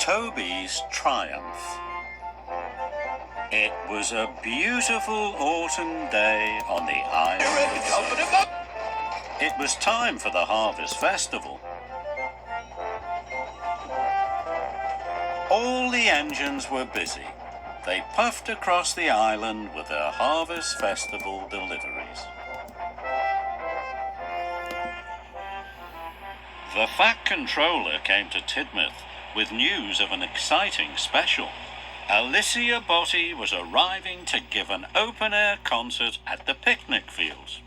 Toby's triumph. It was a beautiful autumn day on the island. It was time for the Harvest Festival. All the engines were busy. They puffed across the island with their Harvest Festival deliveries. The Fat Controller came to Tidmouth with news of an exciting special. Alicia Botti was arriving to give an open-air concert at the picnic fields.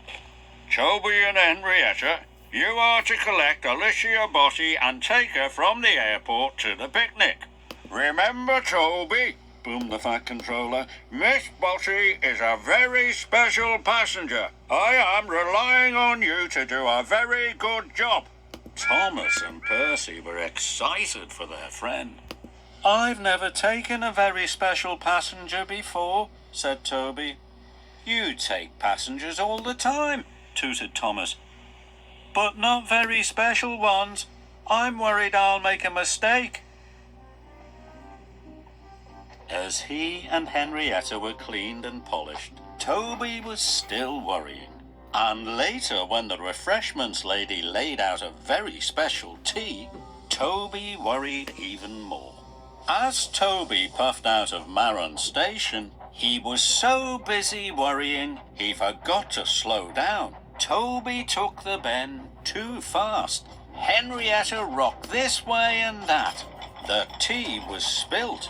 Toby and Henrietta, you are to collect Alicia Botti and take her from the airport to the picnic. Remember, Toby, boomed the Fat Controller, Miss Botti is a very special passenger. I am relying on you to do a very good job. Thomas and Percy were excited for their friend. I've never taken a very special passenger before, said Toby. You take passengers all the time, tooted Thomas. But not very special ones. I'm worried I'll make a mistake. As he and Henrietta were cleaned and polished, Toby was still worrying. And later, when the refreshments lady laid out a very special tea, Toby worried even more. As Toby puffed out of Marron Station, he was so busy worrying he forgot to slow down. Toby took the bend too fast. Henrietta rocked this way and that. The tea was spilt.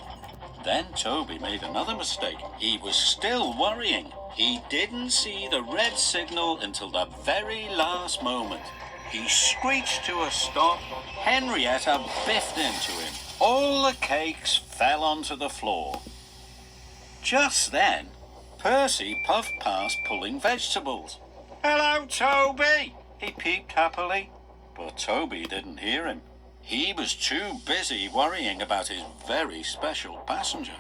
Then Toby made another mistake. He was still worrying. He didn't see the red signal until the very last moment. He screeched to a stop. Henrietta biffed into him. All the cakes fell onto the floor. Just then, Percy puffed past pulling vegetables. Hello, Toby, he peeped happily. But Toby didn't hear him. He was too busy worrying about his very special passenger.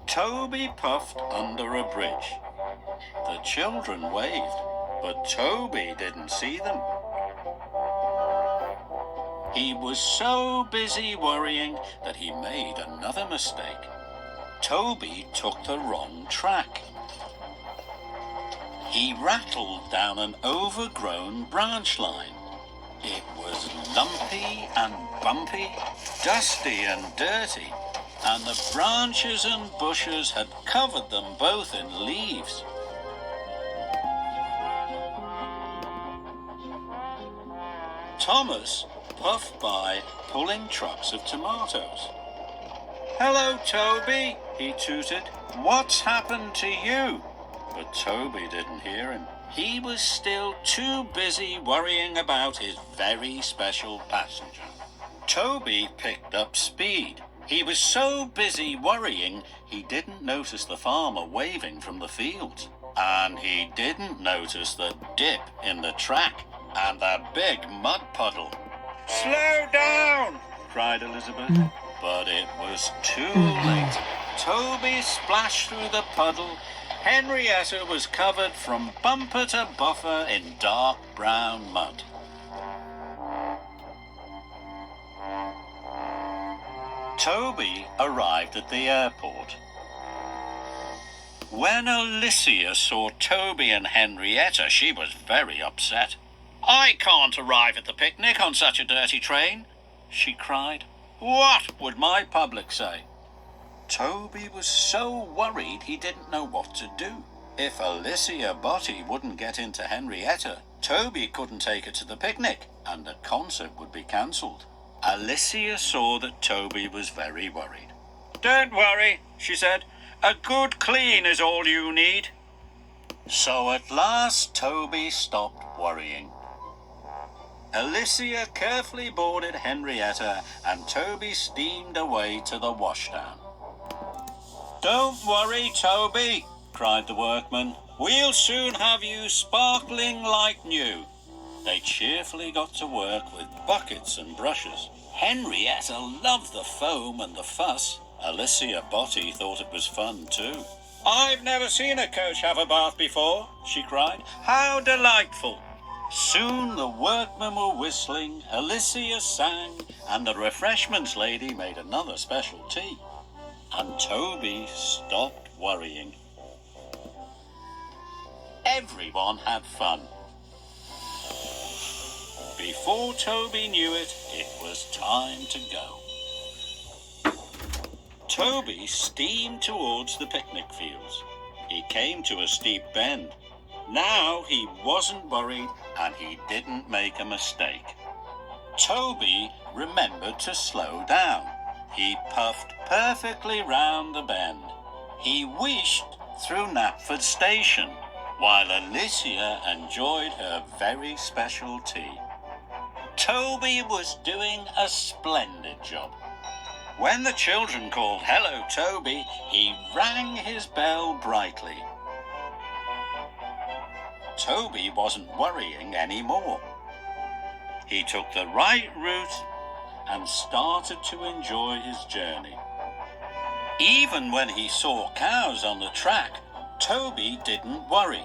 Toby puffed under a bridge. The children waved, but Toby didn't see them. He was so busy worrying that he made another mistake. Toby took the wrong track. He rattled down an overgrown branch line. It was lumpy and bumpy, dusty and dirty, and the branches and bushes had covered them both in leaves. Thomas puffed by, pulling trucks of tomatoes. Hello, Toby, he tooted. What's happened to you? But Toby didn't hear him. He was still too busy worrying about his very special passenger. Toby picked up speed. He was so busy worrying, he didn't notice the farmer waving from the fields. And he didn't notice the dip in the track and the big mud puddle. Slow down, cried Elizabeth. But it was too late. Toby splashed through the puddle. Henrietta was covered from bumper to buffer in dark brown mud. Toby arrived at the airport. When Alicia saw Toby and Henrietta, she was very upset. I can't arrive at the picnic on such a dirty train, she cried. What would my public say? Toby was so worried he didn't know what to do. If Alicia Botti wouldn't get into Henrietta, Toby couldn't take her to the picnic, and the concert would be cancelled. Alicia saw that Toby was very worried. Don't worry, she said. A good clean is all you need. So at last Toby stopped worrying. Alicia carefully boarded Henrietta, and Toby steamed away to the washdown. Don't worry, Toby, cried the workman. We'll soon have you sparkling like new. They cheerfully got to work with buckets and brushes. Henrietta loved the foam and the fuss. Alicia Botti thought it was fun too. I've never seen a coach have a bath before, she cried. How delightful. Soon the workmen were whistling, Alicia sang, and the refreshments lady made another special tea. And Toby stopped worrying. Everyone had fun. Before Toby knew it, it was time to go. Toby steamed towards the picnic fields. He came to a steep bend. Now he wasn't worried and he didn't make a mistake. Toby remembered to slow down. He puffed perfectly round the bend. He wheeshed through Knapford Station while Alicia enjoyed her very special tea. Toby was doing a splendid job. When the children called "Hello, Toby," he rang his bell brightly. Toby wasn't worrying anymore. He took the right route and started to enjoy his journey. Even when he saw cows on the track, Toby didn't worry.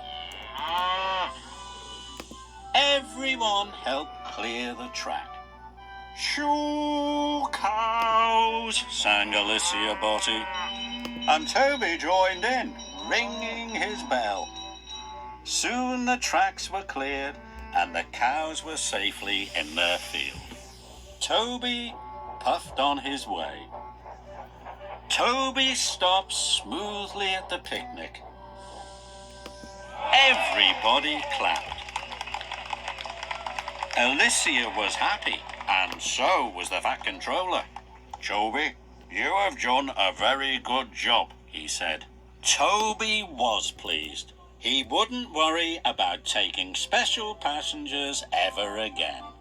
Everyone helped clear the track. "Shoo, cows," sang Alicia Botti, and Toby joined in, ringing his bell. Soon the tracks were cleared and the cows were safely in their field. Toby puffed on his way. Toby stopped smoothly at the picnic. Everybody clapped. Alicia was happy, and so was the Fat Controller. "Toby, you have done a very good job," he said. Toby was pleased. He wouldn't worry about taking special passengers ever again.